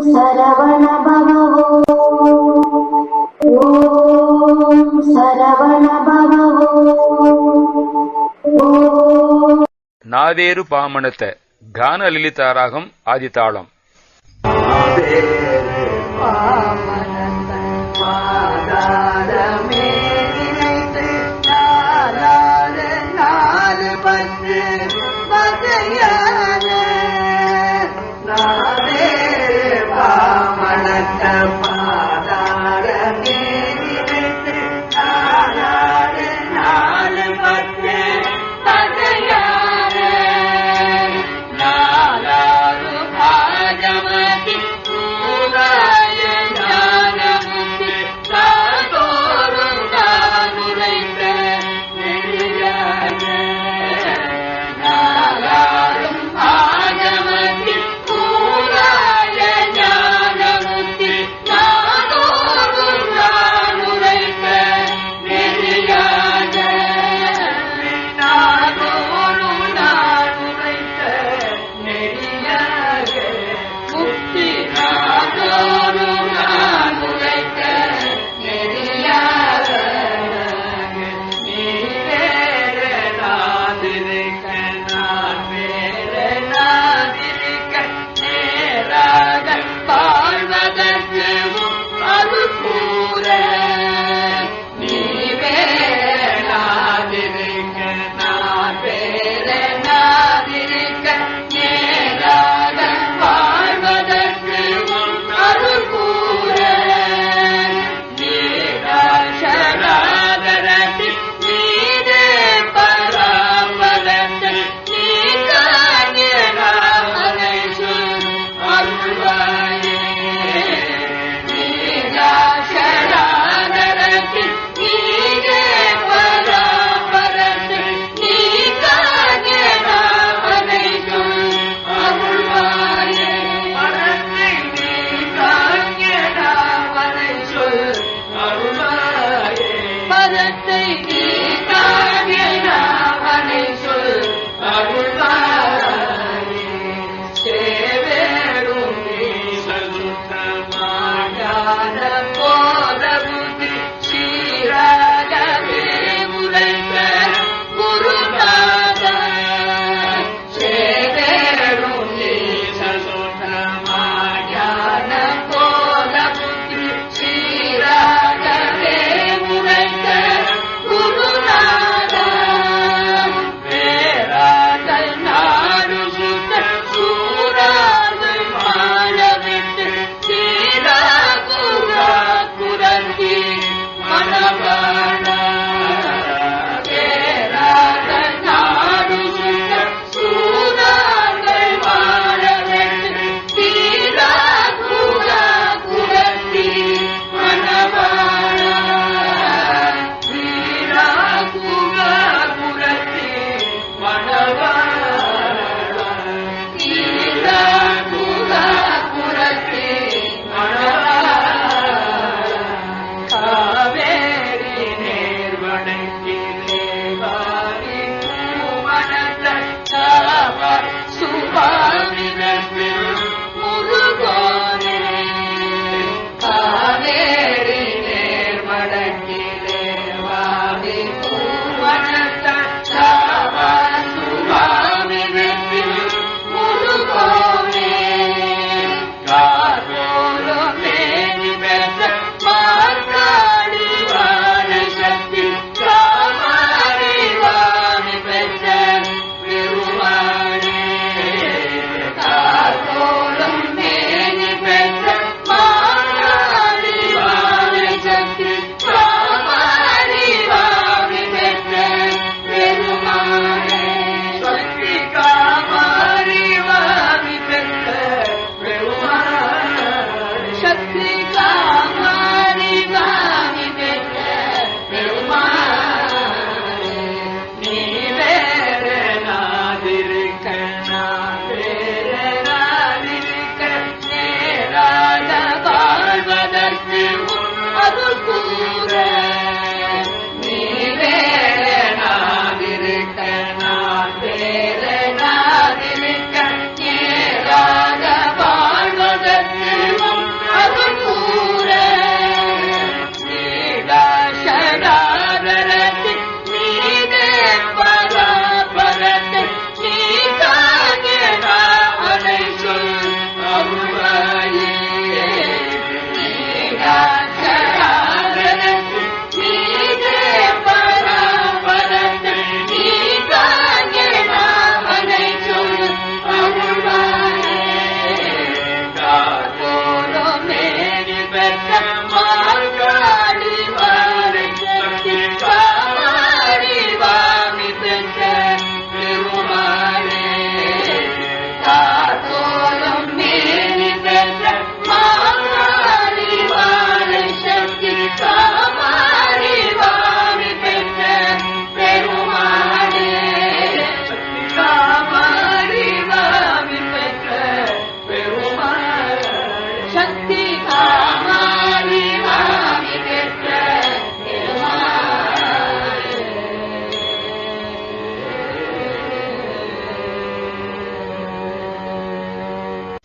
சரவண பவோ ஓம் சரவண பவோ நாதேரு பாமணத்த கான லலிதா ராகம் ஆதிதாளம்.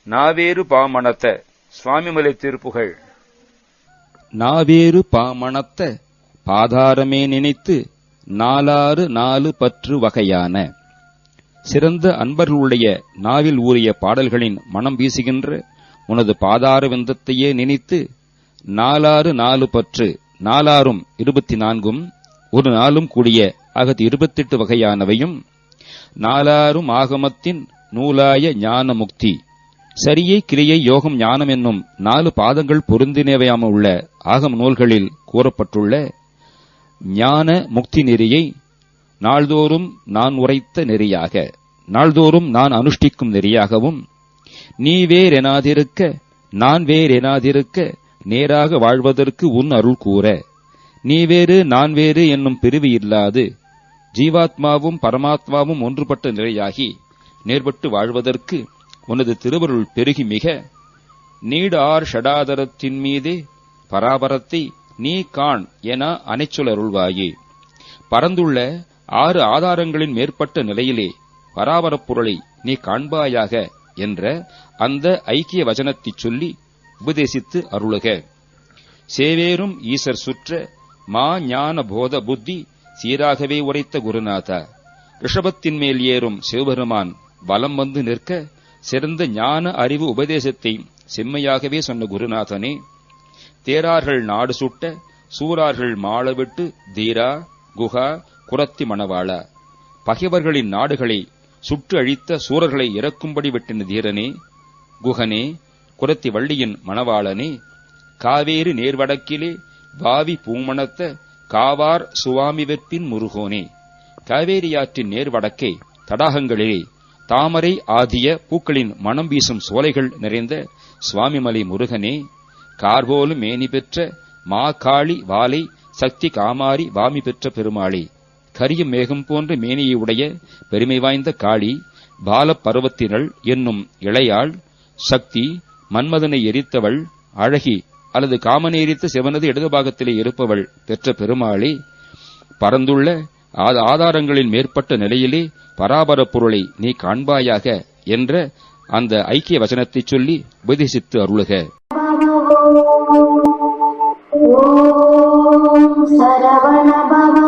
நாவேறு பாமணத்த சுவாமிமலை திருப்புகழ். நாவேறு பாமணத்த பாதாரமே நினைத்து நாலாறு நாலு பற்று வகையான. சிறந்த அன்பர்களுடைய நாவில் ஊறிய பாடல்களின் மனம் வீசுகின்ற உனது பாதார விந்தத்தையே நினைத்து நாலாறு நாலு பற்று, நாலாறும் 24, ஒரு நாளும் கூடிய அகது 28 வகையானவையும், நாலாறும் ஆகமத்தின் நூலாய ஞான முக்தி, சரியை கிரியை யோகம் ஞானம் என்னும் 4 பாதங்கள் பொருந்தினவையாம உள்ள ஆகம நூல்களில் கூறப்பட்டுள்ள ஞான முக்தி நெறியை நாள்தோறும் நான் உரைத்த நெறியாக, நாள்தோறும் நான் அனுஷ்டிக்கும் நெறியாகவும், நீ வேறெனாதிருக்க நான் வேறெனாதிருக்க நேராக வாழ்வதற்கு உன் அருள் கூற, நீ வேறு நான் வேறு என்னும் பிரிவு இல்லாது ஜீவாத்மாவும் பரமாத்மாவும் ஒன்றுபட்ட நிலையாகி நேர்பட்டு வாழ்வதற்கு உனது திருவருள் பெருகி மிக, நீடார் ஷடாதரத்தின் மீதே பராபரத்தை நீ காண் என அனைச்சொலருள்வாயே. பரந்துள்ள 6 ஆதாரங்களின் மேற்பட்ட நிலையிலே பராபரப் பொருளை நீ காண்பாயாக என்ற அந்த ஐக்கிய வசனத்தைச் சொல்லி உபதேசித்து அருளுக. சேவேரும் ஈசர் சுற்ற மா ஞான போத புத்தி சீராகவே உரைத்த குருநாதா, ரிஷபத்தின் மேல் ஏறும் சிவபெருமான் வலம் வந்து நிற்க சிறந்த ஞான அறிவு உபதேசத்தை செம்மையாகவே சொன்ன குருநாதனே, தேரார்கள் நாடு சுட்ட சூரார்கள் மாளவிட்டு தீரா குஹா குரத்தி மணவாளா, பகைவர்களின் நாடுகளை சுட்டு அழித்த சூரர்களை இறக்கும்படி வெட்டின தீரனே, குஹனே குரத்தி வள்ளியின் மணவாளனே, காவேரி நேர்வடக்கிலே வாவி பூமணத்த காவார் சுவாமி வெற்பின் முருகோனே, காவேரியாற்றின் நேர்வடக்கே தடாகங்களிலே தாமரை ஆதிய பூக்களின் மனம் வீசும் சோலைகள் நிறைந்த சுவாமிமலை முருகனே, கார்போலும் மேனி பெற்ற மா காளி வாலை சக்தி காமாரி வாமி பெற்ற பெருமாளே, கரியும் மேகம் போன்ற மேனியை உடைய பெருமை வாய்ந்த காளி, பாலப் பருவத்தினள் என்னும் இளையாள், சக்தி மன்மதனை எரித்தவள், அழகி அல்லது காமனை எரித்த சிவனது இடதுபாகத்திலே இருப்பவள் பெற்ற பெருமாளே, பரந்துள்ள ஆதாரங்களின் மேற்பட்ட நிலையிலே பராபரப் பொருளை நீ காண்பாயாக என்ற அந்த ஐக்கிய வசனத்தைச் சொல்லி உபதேசித்து அருளுக. ஓம் சரவண பவ.